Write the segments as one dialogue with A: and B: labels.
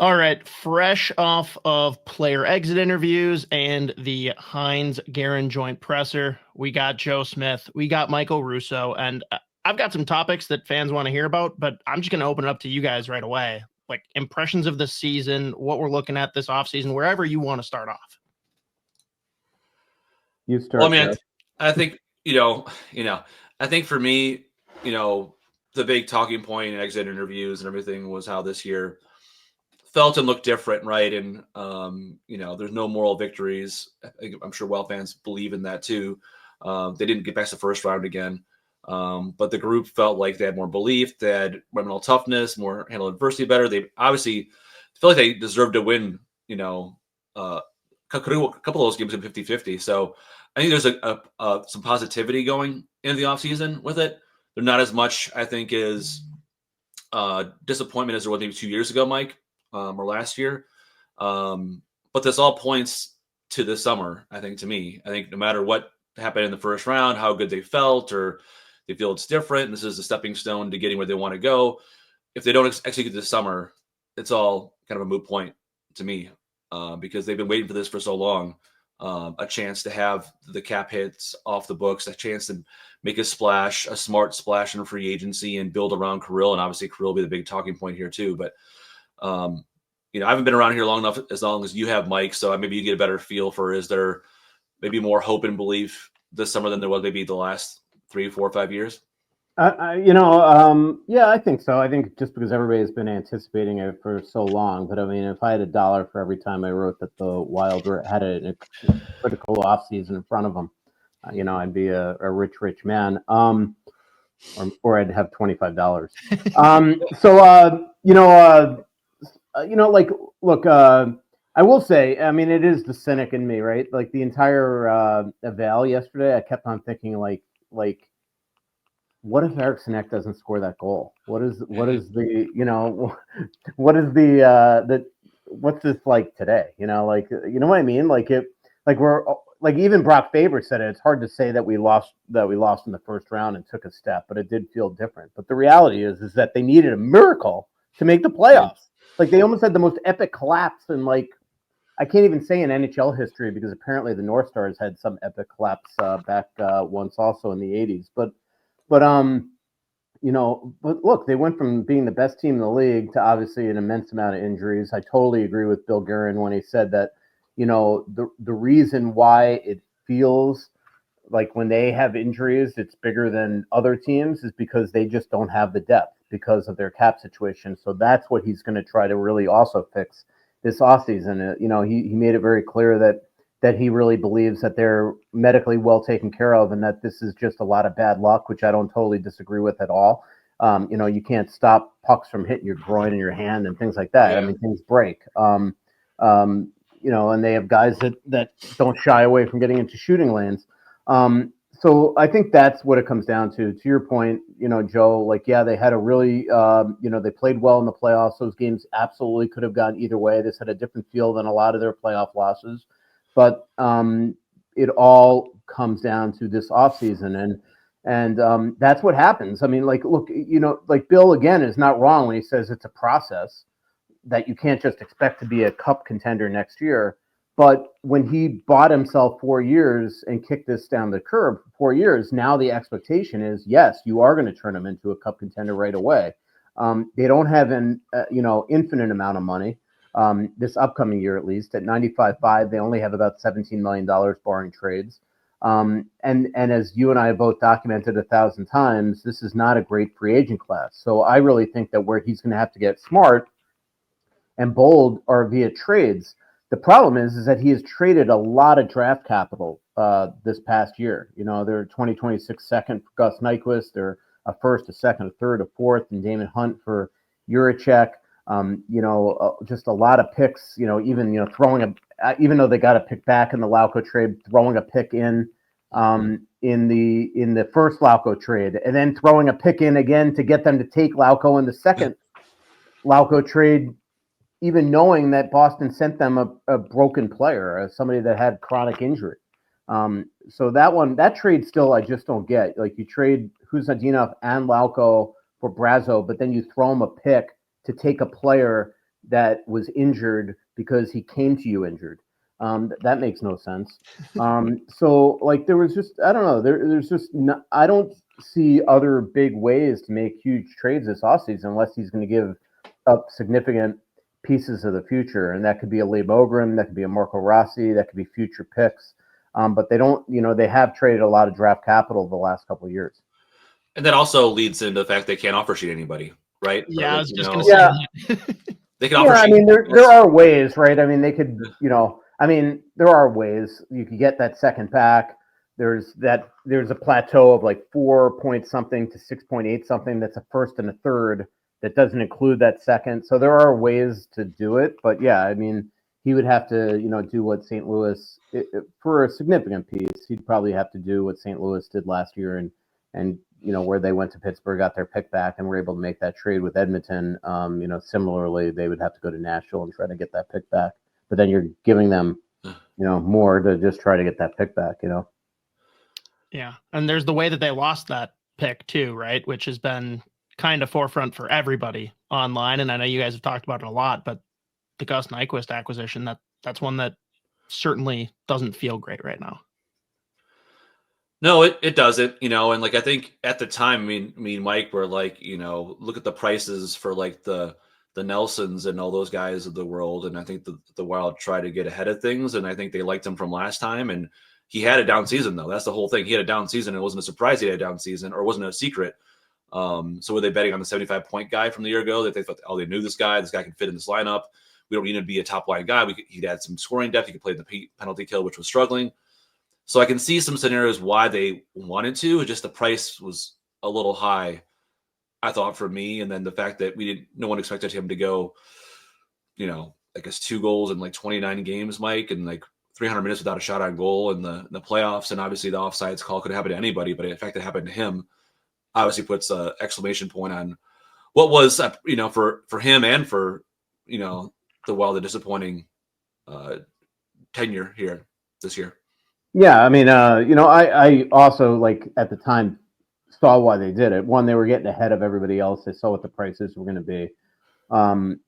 A: All right, fresh off of player exit interviews and the Hynes Guerin joint presser, we got Joe Smith, we got Michael Russo, and I've got some topics that fans want to hear about, but I'm just going to open it up to you guys right away. Like impressions of the season, what we're looking at this offseason, wherever you want to start off.
B: You start.
C: Well, I mean, I think I think for me, the big talking point in exit interviews and everything was how this year felt and looked different, right? And there's no moral victories. I'm sure Well fans believe in that too. They didn't get past the first round again, but the group felt like they had more belief, they had mental toughness, more handle adversity better. They obviously feel like they deserved to win. A couple of those games in 50-50. So I think there's some positivity going into the offseason with it. They're not as much, I think, as disappointment as there was maybe 2 years ago, Mike, or last year. But this all points to this summer, I think, to me. I think no matter what happened in the first round, how good they felt, or they feel it's different, this is a stepping stone to getting where they want to go. If they don't execute this summer, it's all kind of a moot point to me, because they've been waiting for this for so long. A chance to have the cap hits off the books, a chance to make a splash, a smart splash in free agency and build around Kirill. And obviously Kirill will be the big talking point here too. But, I haven't been around here long as you have, Mike. So maybe you get a better feel for, is there maybe more hope and belief this summer than there was maybe the last 3, 4, 5 years?
B: Yeah, I think so. I think just because everybody's been anticipating it for so long. But I mean, if I had $1 for every time I wrote that the Wild had a critical offseason in front of them, I'd be a rich man. Or I'd have $25. Look, I will say, I mean, it is the cynic in me, right? Like the entire eval yesterday, I kept on thinking, like, what if Eric Sinek doesn't score that goal? What's this like today? You know what I mean? Like even Brock Faber said it. It's hard to say that we lost in the first round and took a step, but it did feel different. But the reality is that they needed a miracle to make the playoffs. Like they almost had the most epic collapse in I can't even say in NHL history, because apparently the North Stars had some epic collapse back once also in the 80s. But look, they went from being the best team in the league to obviously an immense amount of injuries. I totally agree with Bill Guerin when he said that, the reason why it feels like when they have injuries, it's bigger than other teams is because they just don't have the depth because of their cap situation. So that's what he's going to try to really also fix this offseason. He made it very clear that he really believes that they're medically well taken care of and that this is just a lot of bad luck, which I don't totally disagree with at all. You can't stop pucks from hitting your groin and your hand and things like that. Yeah. I mean, things break. And they have guys that don't shy away from getting into shooting lanes. So I think that's what it comes down to. To your point, Joe, they had a really, they played well in the playoffs. Those games absolutely could have gone either way. This had a different feel than a lot of their playoff losses. But it all comes down to this offseason, and that's what happens. I mean, look, Bill again is not wrong when he says it's a process that you can't just expect to be a cup contender next year. But when he bought himself 4 years and kicked this down the curb for 4 years, now the expectation is, yes, you are going to turn him into a cup contender right away. They don't have an infinite amount of money. This upcoming year, at least at 95.5, they only have about $17 million barring trades. And as you and I have both documented 1,000 times, this is not a great free agent class. So I really think that where he's going to have to get smart and bold are via trades. The problem is that he has traded a lot of draft capital this past year. They're 2026 second for Gus Nyquist. They're a first, a second, a third, a fourth, and Damon Hunt for Juracek. Just a lot of picks, even though they got a pick back in the Lauko trade, throwing a pick in the first Lauko trade, and then throwing a pick in again to get them to take Lauko in the second Lauko trade, even knowing that Boston sent them a broken player, somebody that had chronic injury. So that trade still, I just don't get. Like, you trade Khusnutdinov and Lauko for Brazo, but then you throw them a pick to take a player that was injured because he came to you injured. That makes no sense. So like there was just, I don't know, there's just no, I don't see other big ways to make huge trades this offseason unless he's going to give up significant pieces of the future. And that could be a Lee Mogren, that could be a Marco Rossi, that could be future picks. But they don't, they have traded a lot of draft capital the last couple of years.
C: And that also leads into the fact they can't offer sheet anybody, right?
A: Yeah,
C: Or,
A: I was just going to say that.
C: They can offer sheet.
B: I mean, there are ways, right? I mean, they could, there are ways you could get that second pack. There's a plateau of like 4 point something to 6.8 something. That's a first and a third that doesn't include that second. So there are ways to do it. But yeah, I mean, he would have to, do what St. Louis for a significant piece. He'd probably have to do what St. Louis did last year and where they went to Pittsburgh, got their pick back, and were able to make that trade with Edmonton. Similarly, they would have to go to Nashville and try to get that pick back. But then you're giving them, more to just try to get that pick back,
A: Yeah. And there's the way that they lost that pick too, right? Which has been kind of forefront for everybody online. And I know you guys have talked about it a lot, but the Gus Nyquist acquisition, that's one that certainly doesn't feel great right now.
C: No, it doesn't, and like I think at the time, me and Mike were like, look at the prices for like the Nelsons and all those guys of the world, and I think the Wild tried to get ahead of things, and I think they liked him from last time, and he had a down season though. That's the whole thing. He had a down season. It wasn't a surprise he had a down season, or it wasn't a secret. So were they betting on the 75-point guy from the year ago that they thought, they knew this guy can fit in this lineup. We don't need him to be a top line guy. He'd add some scoring depth. He could play in the penalty kill, which was struggling. So I can see some scenarios why they wanted to. Just the price was a little high, I thought, for me. And then the fact that no one expected him to go, I guess 2 goals in like 29 games, Mike, and like 300 minutes without a shot on goal in the playoffs. And obviously the offsides call could happen to anybody, but the fact that it happened to him obviously puts an exclamation point on what was, for him and for, the Wild, a disappointing tenure here this year.
B: Yeah, I mean, I also, like, at the time saw why they did it. One, they were getting ahead of everybody else. They saw what the prices were going to be.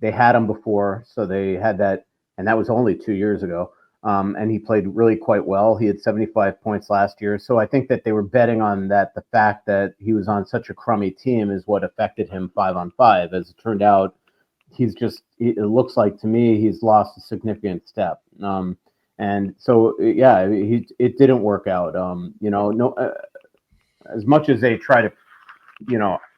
B: They had him before, so they had that, and that was only 2 years ago. And he played really quite well. He had 75 points last year. So I think that they were betting on that. The fact that he was on such a crummy team is what affected him 5-on-5. As it turned out, it looks like to me, he's lost a significant step. And so, yeah, it didn't work out. As much as they try to,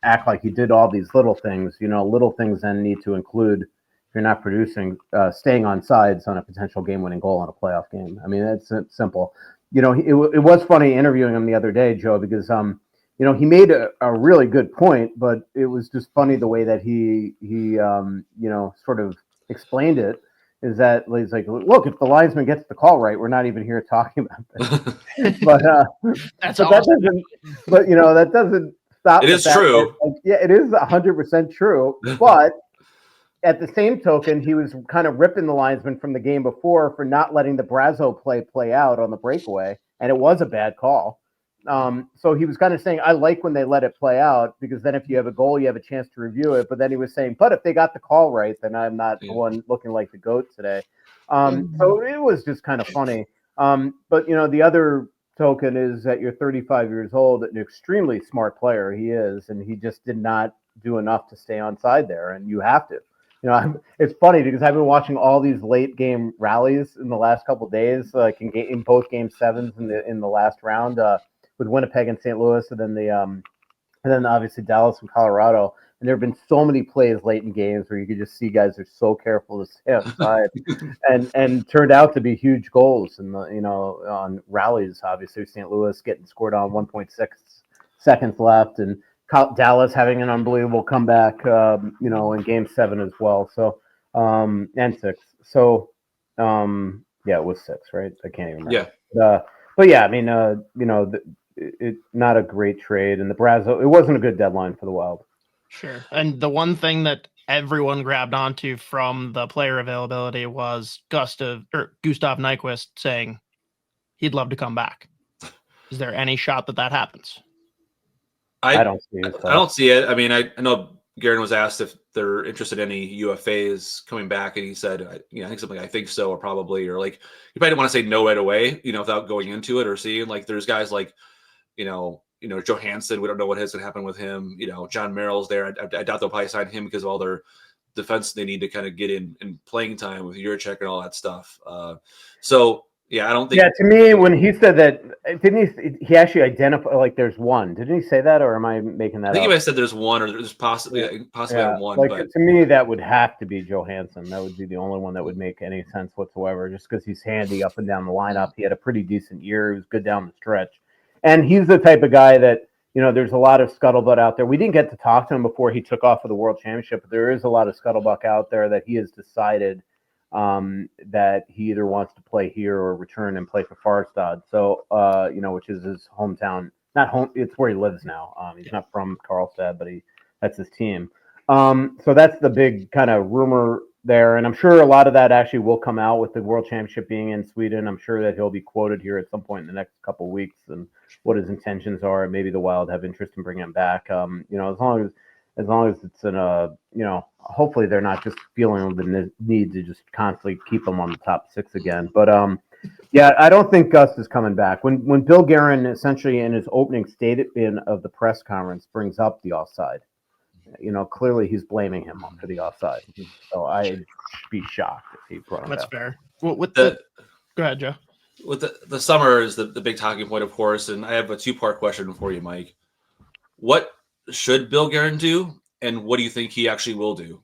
B: act like he did all these little things, little things then need to include, if you're not producing, staying on sides on a potential game-winning goal in a playoff game. I mean, that's simple. It was funny interviewing him the other day, Joe, because, he made a really good point, but it was just funny the way that he sort of explained it. Is that he's like, look, if the linesman gets the call right, we're not even here talking about this. But
A: that's
B: but
A: awesome.
B: that doesn't stop.
C: It is true.
B: It is 100% true. But at the same token, he was kind of ripping the linesman from the game before for not letting the Brazo play out on the breakaway, and it was a bad call. So he was kind of saying, I like when they let it play out, because then if you have a goal, you have a chance to review it. But then he was saying, but if they got the call right, then I'm not the one looking like the GOAT today. So it was just kind of funny. But, the other token is that you're 35 years old, an extremely smart player he is, and he just did not do enough to stay on side there, and you have to. It's funny because I've been watching all these late game rallies in the last couple of days, like in both game sevens in the last round. With Winnipeg and St. Louis, and then obviously Dallas and Colorado. And there have been so many plays late in games where you could just see guys are so careful to stay outside, and turned out to be huge goals. And on rallies, obviously St. Louis getting scored on 1.6 seconds left, and Dallas having an unbelievable comeback, in Game 7 as well. So and 6. So yeah, it was 6, right? I can't even remember.
C: Yeah.
B: But yeah, I mean, it's not a great trade, and the Brazo, it wasn't a good deadline for the Wild.
A: Sure. And the one thing that everyone grabbed onto from the player availability was Gustav Nyquist saying he'd love to come back. Is there any shot that happens?
C: I don't see it. I mean, I know Guerin was asked if they're interested in any UFAs coming back, and he said, I think something I think so, or probably, or like you probably don't want to say no right away, without going into it or seeing. Like there's guys like, Johansson. We don't know what is going to happen with him. John Merrill's there. I doubt they'll probably sign him because of all their defense they need to kind of get in playing time with Juracek and all that stuff. Yeah, I don't think.
B: Yeah, to me, when he said that, didn't he actually identify like there's one? Didn't he say that, or am I making that
C: I think
B: up?
C: he might have said there's one, or there's possibly one.
B: Like
C: but
B: to me, that would have to be Johansson. That would be the only one that would make any sense whatsoever, just because he's handy up and down the lineup. He had a pretty decent year. He was good down the stretch, and he's the type of guy that there's a lot of scuttlebutt out there. We didn't get to talk to him before he took off for the World Championship, but there is a lot of scuttlebutt out there that he has decided that he either wants to play here or return and play for Farstad. So, which is his hometown, not home. It's where he lives now. He's not from Karlstad, but that's his team. So that's the big kind of rumor there. And I'm sure a lot of that actually will come out with the World Championship being in Sweden. I'm sure that he'll be quoted here at some point in the next couple of weeks and what his intentions are. Maybe the Wild have interest in bringing him back. As long as it's in a, hopefully they're not just feeling the need to just constantly keep them on the top six again. But I don't think Gus is coming back. When Bill Guerin essentially in his opening statement of the press conference brings up the offside, clearly he's blaming him for the offside. So I'd be shocked if he brought it up.
A: That's fair. Well, go ahead, Joe.
C: With the summer is the big talking point, of course, and I have a 2-part question for you, Mike. What should Bill Guerin do, and what do you think he actually will do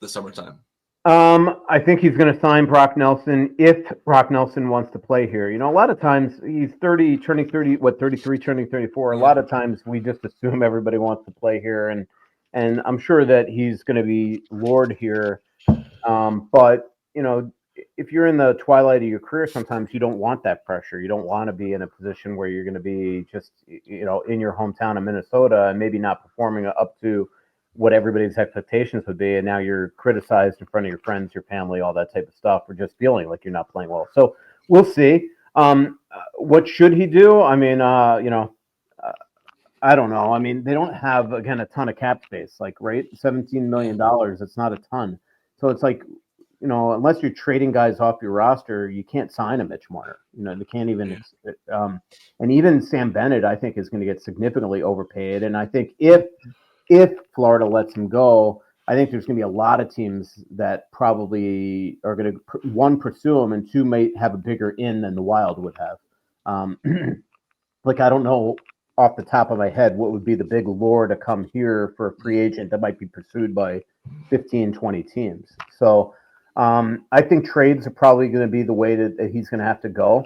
C: this summertime?
B: I think he's going to sign Brock Nelson if Brock Nelson wants to play here. A lot of times he's 30, turning 30, 33, turning 34. A lot of times we just assume everybody wants to play here, and I'm sure that he's going to be lured here. But if you're in the twilight of your career, sometimes you don't want that pressure. You don't want to be in a position where you're going to be just, in your hometown of Minnesota and maybe not performing up to what everybody's expectations would be. And now you're criticized in front of your friends, your family, all that type of stuff, or just feeling like you're not playing well. So we'll see. What should he do? I mean, I don't know. I mean, they don't have, again, a ton of cap space, right? $17 million. It's not a ton. So it's like, unless you're trading guys off your roster, you can't sign a Mitch Marner. They can't even. And even Sam Bennett, I think, is going to get significantly overpaid. And I think if Florida lets him go, I think there's going to be a lot of teams that probably are going to, one, pursue him, and two, might have a bigger in than the Wild would have. I don't know off the top of my head what would be the big lure to come here for a free agent that might be pursued by 15, 20 teams. So I think trades are probably going to be the way that he's going to have to go.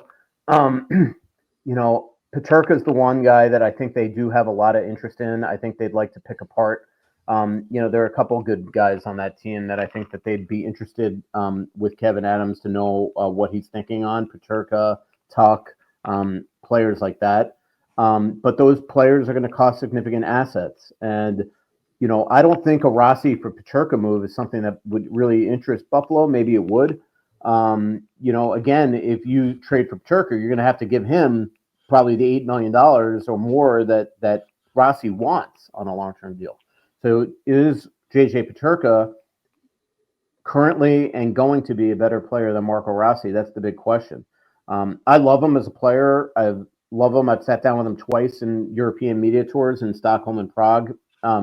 B: Peterka is the one guy that I think they do have a lot of interest in. I think they'd like to pick apart. There are a couple of good guys on that team that I think that they'd be interested with Kevin Adams to know what he's thinking on. Peterka, Tuck, players like that. But those players are going to cost significant assets. And I don't think a Rossi for Peterka move is something that would really interest Buffalo. Maybe it would. Again, if you trade for Peterka, you're going to have to give him probably the $8 million or more that Rossi wants on a long-term deal. So is JJ Peterka currently and going to be a better player than Marco Rossi? That's the big question. I love him as a player. Love him. I've sat down with him twice in European media tours in Stockholm and Prague.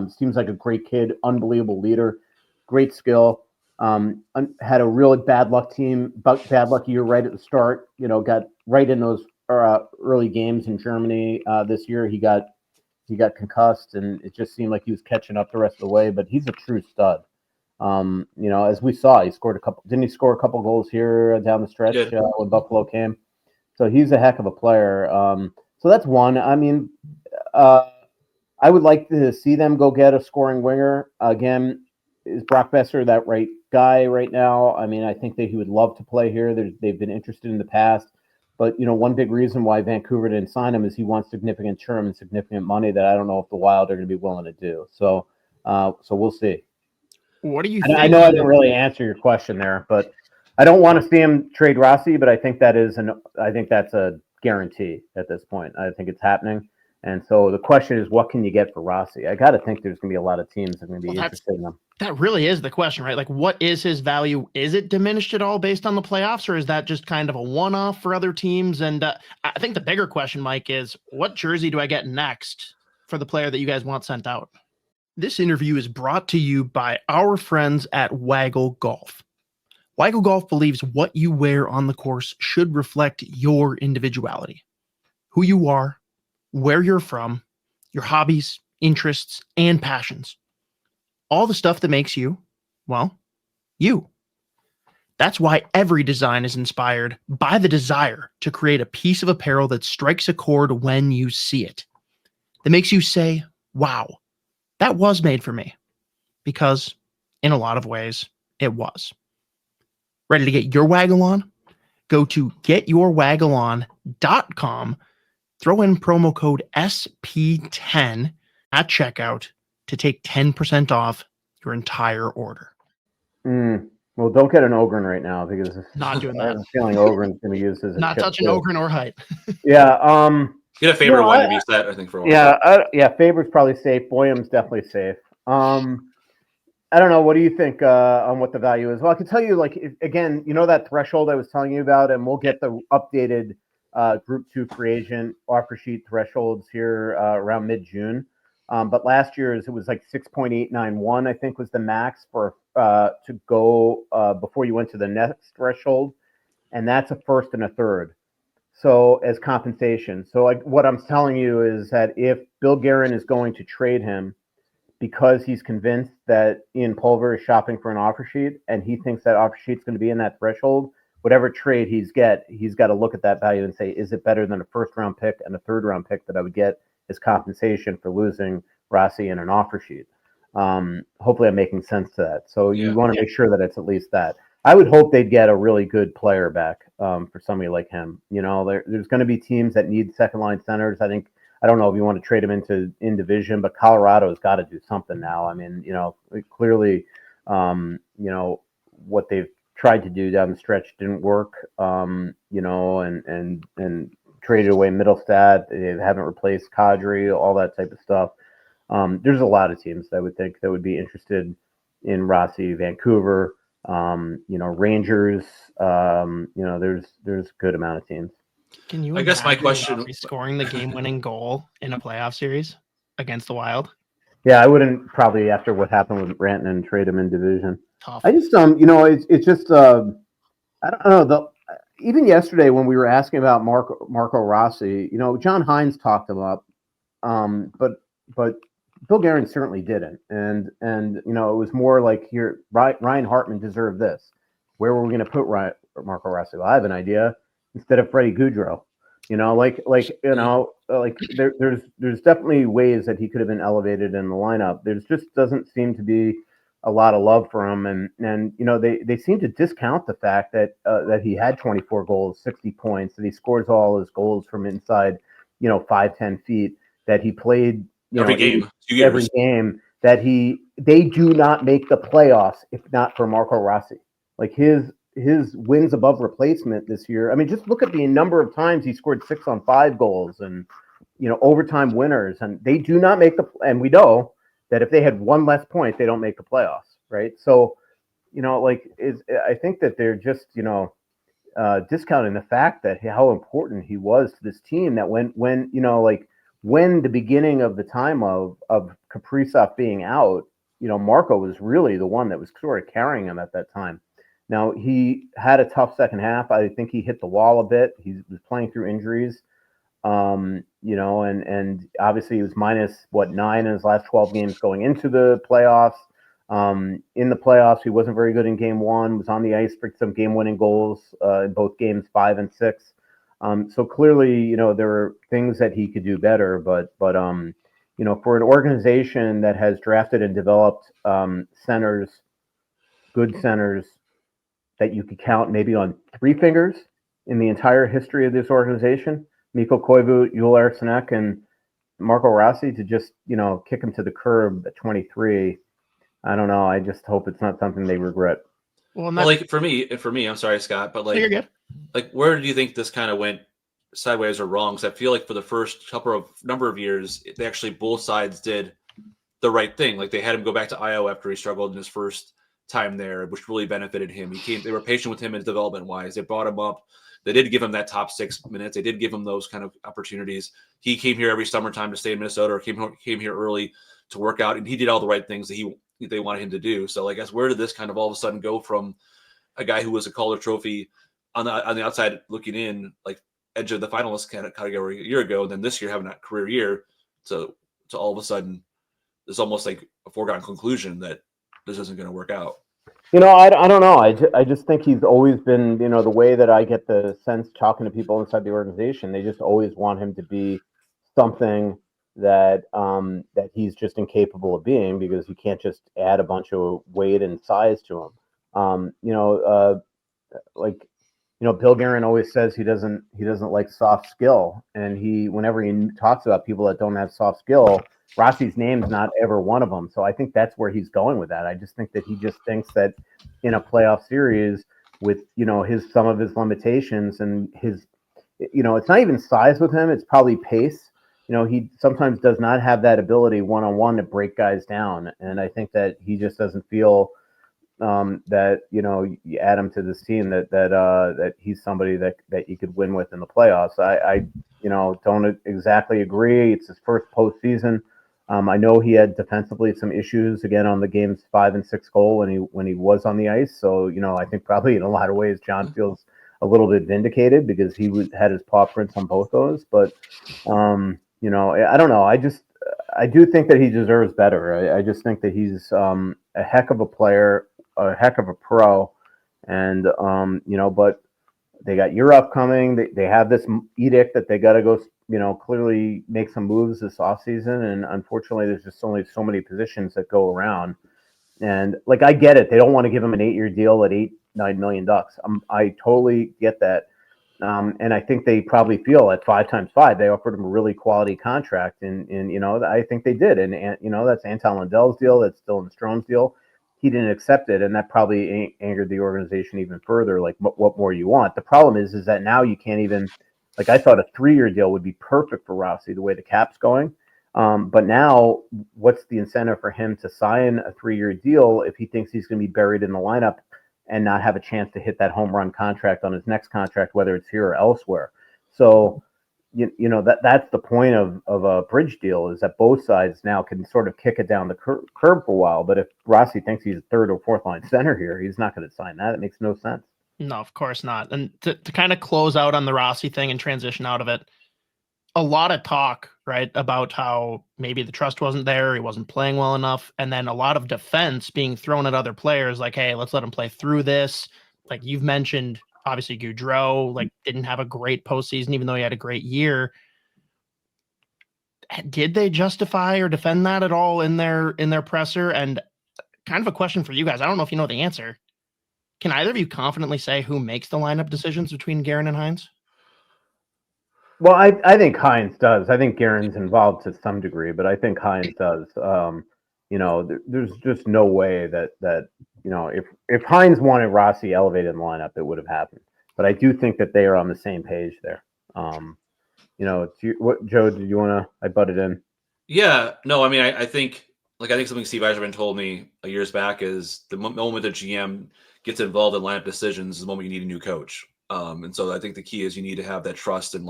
B: Seems like a great kid, unbelievable leader, great skill. Had a really bad luck year right at the start. Got right in those early games in Germany this year. He got concussed, and it just seemed like he was catching up the rest of the way. But he's a true stud. As we saw, he scored a couple. Didn't he score a couple goals here down the stretch when Buffalo came? So he's a heck of a player. So that's one. I mean, I would like to see them go get a scoring winger. Again, is Brock Besser that right guy right now? I mean, I think that he would love to play here. They've been interested in the past. But, one big reason why Vancouver didn't sign him is he wants significant term and significant money that I don't know if the Wild are going to be willing to do. So we'll see.
A: What do you
B: think?
A: I
B: know I didn't really answer your question there, but I don't want to see him trade Rossi, but I think that's a guarantee at this point. I think it's happening. And so the question is, what can you get for Rossi? I got to think there's going to be a lot of teams that are going to be interested in him.
A: That really is the question, right? Like, what is his value? Is it diminished at all based on the playoffs, or is that just kind of a one-off for other teams? And I think the bigger question, Mike, is what jersey do I get next for the player that you guys want sent out? This interview is brought to you by our friends at Waggle Golf. Waggle Golf believes what you wear on the course should reflect your individuality, who you are, where you're from, your hobbies, interests, and passions. All the stuff that makes you, well, you. That's why every design is inspired by the desire to create a piece of apparel that strikes a chord when you see it. That makes you say, wow, that was made for me. Because in a lot of ways, it was. Ready to get your waggle on? Go to getyourwaggleon.com, throw in promo code SP10 at checkout to take 10% off your entire order.
B: Well, don't get an Ogren right now because
A: Not doing
B: I have
A: that.
B: a feeling Ogren's going to be used as a
A: Not
B: chip
A: touching
B: too.
A: Ogren or Height.
B: Yeah.
C: Get a favorite one to be set, I think, for one.
B: Yeah. Faber's probably safe. Boyum's definitely safe. I don't know. What do you think on what the value is? Well, I can tell you, like, again, you know that threshold I was telling you about, and we'll get the updated Group 2 free agent offer sheet thresholds here around mid-June. But last year's it was like 6.891, I think, was the max for to go before you went to the next threshold, and that's a first and a third. So as compensation. So like what I'm telling you is that if Bill Guerin is going to trade him because he's convinced that Ian Pulver is shopping for an offer sheet and he thinks that offer sheet's going to be in that threshold, whatever trade he's got to look at that value and say, is it better than a first round pick and a third round pick that I would get as compensation for losing Rossi in an offer sheet? Hopefully I'm making sense to that. So you want to make sure that it's at least that. I would hope they'd get a really good player back for somebody like him. You know, there's going to be teams that need second line centers. I don't know if you want to trade him in division, but Colorado's got to do something now. I mean, you know, clearly, you know, what they've tried to do down the stretch didn't work. You know, and traded away Middlestat. They haven't replaced Kadri, all that type of stuff. There's a lot of teams that I would think that would be interested in Rossi. Vancouver, you know, Rangers. You know, there's a good amount of teams.
A: Can you?
C: I guess my question:
A: Rossi scoring the game-winning goal in a playoff series against the Wild.
B: Yeah, I wouldn't probably after what happened with Rantanen trade him in division.
A: Tough.
B: I just you know, it's just I don't know even yesterday when we were asking about Marco Rossi, you know, John Hynes talked him up, but Bill Guerin certainly didn't, and you know, it was more like here Ryan Hartman deserved this. Where were we going to put Marco Rossi? Well, I have an idea. Instead of Freddie Gaudreau, you know, like you know, like there's definitely ways that he could have been elevated in the lineup. There's just doesn't seem to be a lot of love for him, and you know they seem to discount the fact that that he had 24 goals, 60 points, that he scores all his goals from inside, you know, 5-10 feet, that he played
C: every
B: game, that they do not make the playoffs if not for Marco Rossi. Like his wins above replacement this year. I mean, just look at the number of times he scored 6-on-5 goals and, you know, overtime winners, and they do not make and we know that if they had one less point, they don't make the playoffs, right? So, you know, like I think that they're just, you know, discounting the fact that how important he was to this team, that when you know, like when the beginning of the time of Kaprizov being out, you know, Marco was really the one that was sort of carrying him at that time. Now, he had a tough second half. I think he hit the wall a bit. He was playing through injuries, you know, and obviously he was -9 in his last 12 games going into the playoffs. In the playoffs, he wasn't very good in game one, was on the ice for some game-winning goals in both games 5 and 6. So clearly, you know, there were things that he could do better, but you know, for an organization that has drafted and developed centers, good centers, that you could count maybe on 3 fingers in the entire history of this organization, Mikko Koivu, Joel Eriksson and Marco Rossi, to just, you know, kick him to the curb at 23. I don't know. I just hope it's not something they regret.
C: Well, like for me, I'm sorry, Scott, but like,
A: you're good.
C: Like, where do you think this kind of went sideways or wrong. So I feel like for the first number of years, they actually both sides did the right thing. Like they had him go back to Iowa after he struggled in his first time there, which really benefited him. They were patient with him in development wise. They brought him up. They did give him that top 6 minutes. They did give him those kind of opportunities. He came here every summertime to stay in Minnesota, or came here early to work out, and he did all the right things that they wanted him to do. So I guess where did this kind of all of a sudden go from a guy who was a Calder Trophy on the outside looking in, like edge of the finalist kind of category a year ago, and then this year having that career year, to all of a sudden it's almost like a foregone conclusion that this isn't going to work out.
B: I don't know. I just think he's always been, the way that I get the sense talking to people inside the organization, they just always want him to be something that that he's just incapable of being, because you can't just add a bunch of weight and size to him. Bill Guerin always says he doesn't like soft skill, and whenever he talks about people that don't have soft skill, Rossi's name's not ever one of them. So I think that's where he's going with that. I just think that he just thinks that in a playoff series with, some of his limitations and his, it's not even size with him. It's probably pace. He sometimes does not have that ability one-on-one to break guys down. And I think that he just doesn't feel that, you add him to this team that he's somebody that you could win with in the playoffs. I don't exactly agree. It's his first postseason. I know he had defensively some issues again on the game's 5 and 6 goal when he was on the ice. So, I think probably in a lot of ways, John feels a little bit vindicated because he had his paw prints on both those. But, I don't know. I do think that he deserves better. I just think that he's a heck of a player, a heck of a pro. And, but they got Europe coming. They have this edict that they got to go, clearly make some moves this offseason. And unfortunately, there's just only so many positions that go around. And I get it. They don't want to give him an 8-year deal at $8-9 million. I totally get that. And I think they probably feel at 5 times 5, they offered him a really quality contract. And I think they did. And that's Anton Lundell's deal. That's Dylan Strome's deal. He didn't accept it, and that probably angered the organization even further. Like, what more you want? The problem is that now you can't even. I thought a 3-year deal would be perfect for Rossi the way the cap's going. But now, what's the incentive for him to sign a 3-year deal if he thinks he's going to be buried in the lineup and not have a chance to hit that home run contract on his next contract, whether it's here or elsewhere? So, that's the point of a bridge deal, is that both sides now can sort of kick it down the curb for a while. But if Rossi thinks he's a 3rd or 4th line center here, he's not going to sign that. It makes no sense.
A: No, of course not. And to kind of close out on the Rossi thing and transition out of it, a lot of talk, right, about how maybe the trust wasn't there, he wasn't playing well enough, and then a lot of defense being thrown at other players, like, hey, let's let him play through this. Like you've mentioned, obviously Gaudreau didn't have a great postseason, even though he had a great year. Did they justify or defend that at all in their presser? And kind of a question for you guys. I don't know if you know the answer. Can either of you confidently say who makes the lineup decisions between Guerin and Hynes?
B: Well, I think Hynes does. I think Guerin's involved to some degree, but I think Hynes does. There's just no way that if Hynes wanted Rossi elevated in the lineup, it would have happened. But I do think that they are on the same page there. What, Joe? Did you want to? I butted in.
C: Yeah, no. I mean, I think something Steve Eiserman told me years back is the moment the GM gets involved in lineup decisions is the moment you need a new coach. And so I think the key is you need to have that trust, and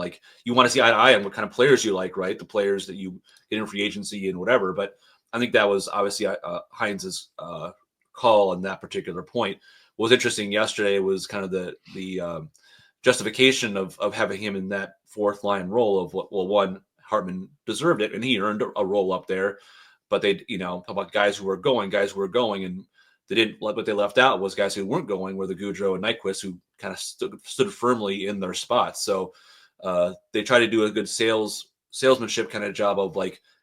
C: you want to see eye to eye on what kind of players you like, right? The players that you get in free agency and whatever. But I think that was obviously Hynes's call on that particular point. What was interesting yesterday was kind of the justification of having him in that 4th line role of one, Hartman deserved it and he earned a role up there, but they, about guys who were going, and they didn't what they left out was guys who weren't going, were the Gaudreau and Nyquist, who kind of stood firmly in their spots. So they try to do a good salesmanship kind of job of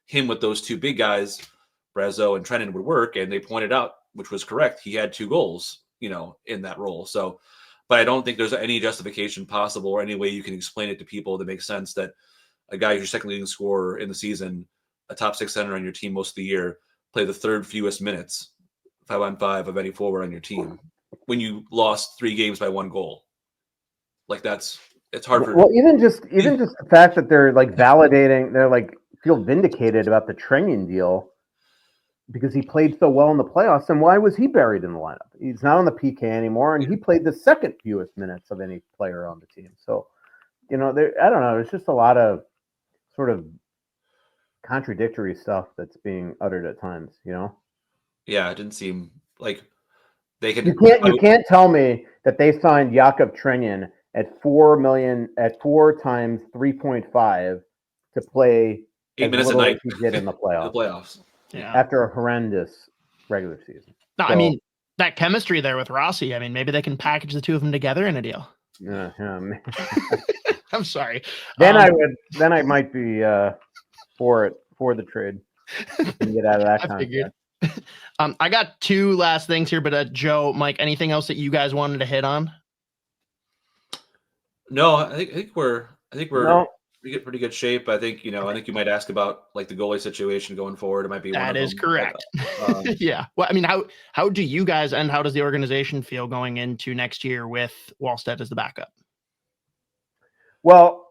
C: him with those 2 big guys, Brazeau and Trennan, would work. And they pointed out, which was correct, he had 2 goals, in that role. So, but I don't think there's any justification possible or any way you can explain it to people that makes sense that a guy who's your second leading scorer in the season, a top 6 center on your team most of the year, play the 3rd fewest minutes, 5-on-5 of any forward on your team, when you lost 3 games by 1 goal. That's it's hard for.
B: Well, even just the fact that they're like validating, they're like feel vindicated about the Trenyan deal because he played so well in the playoffs. And why was he buried in the lineup? He's not on the PK anymore, and he played the second fewest minutes of any player on the team. So, I don't know. There's just a lot of sort of contradictory stuff that's being uttered at times.
C: Yeah, it didn't seem like they can.
B: You can't tell me that they signed Jakub Trenyan at $4 million at 4 times 3.5 to play
C: 8 minutes a night
B: as he did in the playoffs.
C: The playoffs.
A: Yeah.
B: After a horrendous regular season.
A: No, I mean that chemistry there with Rossi. I mean, maybe they can package the two of them together in a deal.
B: Yeah.
A: I'm sorry.
B: Then I might be for the trade. Get out of that contract.
A: I got 2 last things here, but Joe, Mike, anything else that you guys wanted to hit on?
C: No, I think we're pretty good shape. I think I think you might ask about like the goalie situation going forward. It might be
A: that is correct. Yeah. Well, I mean, how do you guys and how does the organization feel going into next year with Wallstedt as the backup?
B: Well,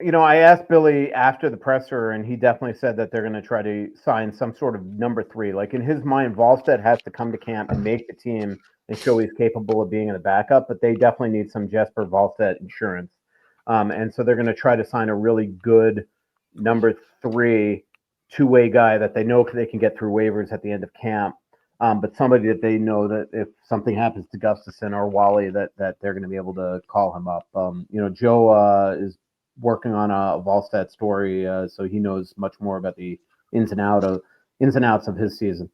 B: I asked Billy after the presser, and he definitely said that they're going to try to sign some sort of number 3. Like in his mind, Wallstedt has to come to camp and make the team and show he's capable of being in the backup, but they definitely need some Jesper Wallstedt insurance. And so they're going to try to sign a really good number 3 two-way guy that they know they can get through waivers at the end of camp. But somebody that they know that if something happens to Gustavsson or Wally, that they're going to be able to call him up. Joe is working on a Wallstedt story, so he knows much more about the ins and outs of his season.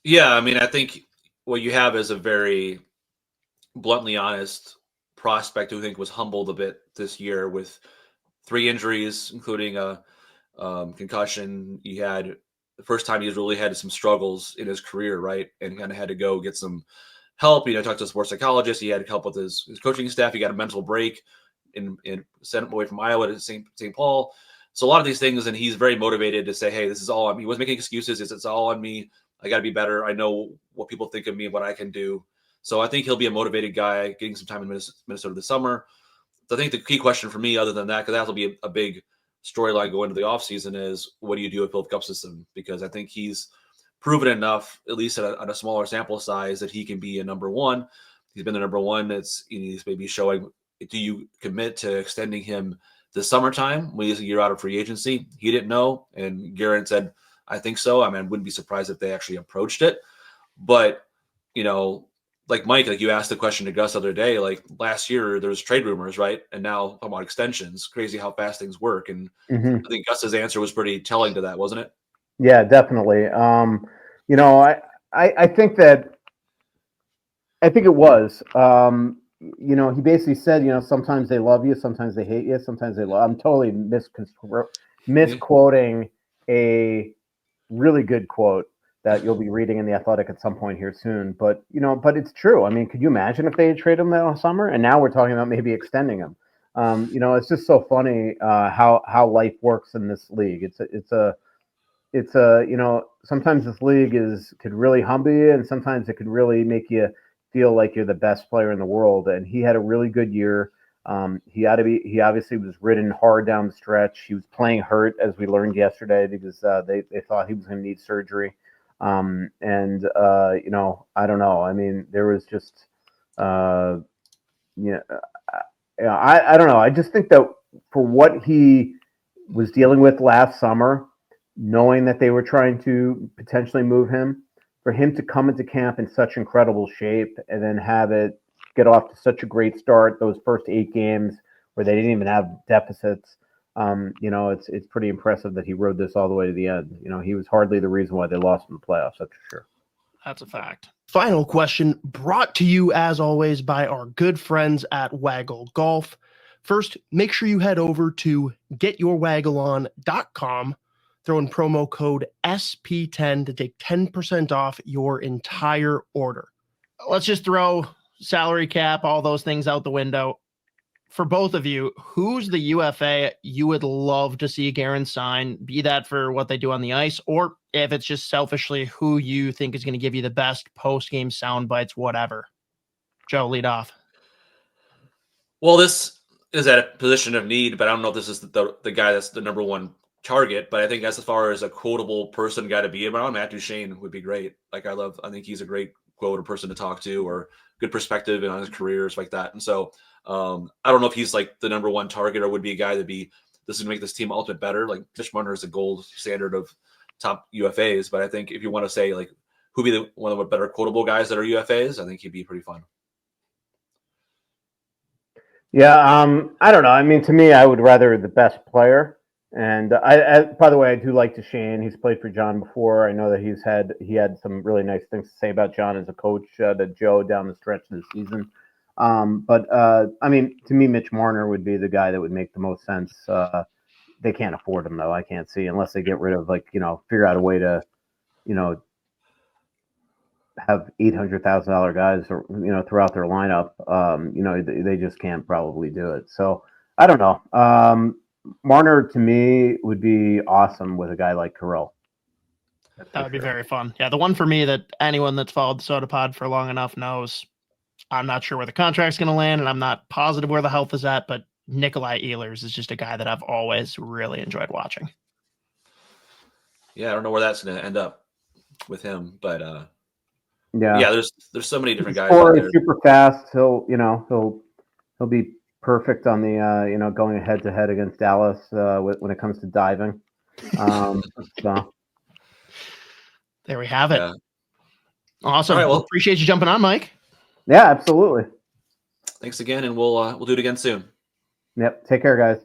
C: Yeah, I mean, I think what you have is a very bluntly honest prospect who I think was humbled a bit this year with 3 injuries, including a concussion. He had the first time he's really had some struggles in his career, right? And kind of had to go get some help. Talked to a sports psychologist. He had help with his coaching staff. He got a mental break and sent him away from Iowa to St. Paul. So a lot of these things, and he's very motivated to say, hey, this is all on me. He wasn't making excuses. It's all on me. I got to be better. I know what people think of me and what I can do. So I think he'll be a motivated guy getting some time in Minnesota this summer. So I think the key question for me, other than that, because that'll be a big storyline going into the offseason, is what do you do with Philip Gustafsson? Because I think he's proven enough, at least on a smaller sample size, that he can be a number 1. He's been the number 1. He's maybe showing, do you commit to extending him this summertime when he's a year out of free agency? He didn't know. And Guerin said, I think so. I mean, I wouldn't be surprised if they actually approached it. But, like Mike, like you asked the question to Gus the other day, like last year there was trade rumors, right? And now about extensions. Crazy how fast things work. And I think Gus's answer was pretty telling to that, wasn't it?
B: Yeah, definitely. I think it was. He basically said, sometimes they love you, sometimes they hate you, sometimes they love. I'm totally misquoting a really good quote that you'll be reading in The Athletic at some point here soon. But it's true. I mean, could you imagine if they had traded him that summer? And now we're talking about maybe extending him. It's just so funny how life works in this league. Sometimes this league could really humble you, and sometimes it could really make you feel like you're the best player in the world. And he had a really good year. He obviously was ridden hard down the stretch. He was playing hurt, as we learned yesterday, because they thought he was going to need surgery. I don't know. I mean, there was just, I don't know. I just think that for what he was dealing with last summer, knowing that they were trying to potentially move him, for him to come into camp in such incredible shape and then have it get off to such a great start, those first 8 games where they didn't even have deficits. It's pretty impressive that he rode this all the way to the end. He was hardly the reason why they lost in the playoffs, that's for sure.
A: That's a fact. Final question brought to you, as always, by our good friends at Waggle Golf. First, make sure you head over to getyourwaggleon.com, throw in promo code SP10 to take 10% off your entire order. Let's just throw salary cap, all those things out the window. For both of you, who's the UFA you would love to see Guerin sign, be that for what they do on the ice, or if it's just selfishly who you think is going to give you the best post-game sound bites, whatever? Joe, lead off.
C: Well, this is at a position of need, but I don't know if this is the guy that's the number one target. But I think as far as a quotable person got to be around, Matt Duchene would be great. Like I think he's a great quote or person to talk to, or good perspective on his careers like that. And so I don't know if he's like the number one target or would be a guy that this would make this team ultimate better. Like Mitch Marner is the gold standard of top UFAs, but I think if you want to say like who'd be one of the better quotable guys that are UFAs, I think he'd be pretty fun.
B: Yeah, I don't know. I mean, to me, I would rather the best player. And by the way, I do like Duchene. He's played for John before. I know that he had some really nice things to say about John as a coach to Joe down the stretch of the season. But I mean, to me, Mitch Marner would be the guy that would make the most sense. They can't afford him though. I can't see unless they get rid of figure out a way to, have $800,000 guys, throughout their lineup. They just can't probably do it. So I don't know. Marner to me would be awesome with a guy like Kirill.
A: That would be very fun. Yeah, the one for me that anyone that's followed the SOTA Pod for long enough knows. I'm not sure where the contract's going to land, and I'm not positive where the health is at, but Nikolai Ehlers is just a guy that I've always really enjoyed watching.
C: Yeah, I don't know where that's going to end up with him, but
B: yeah,
C: there's so many different guys
B: out there. Super fast. He'll be perfect on the going head to head against Dallas when it comes to diving. So
A: there we have it. Yeah. Awesome. Right, well, appreciate you jumping on, Mike.
B: Yeah, absolutely.
C: Thanks again, and we'll do it again soon.
B: Yep. Take care, guys.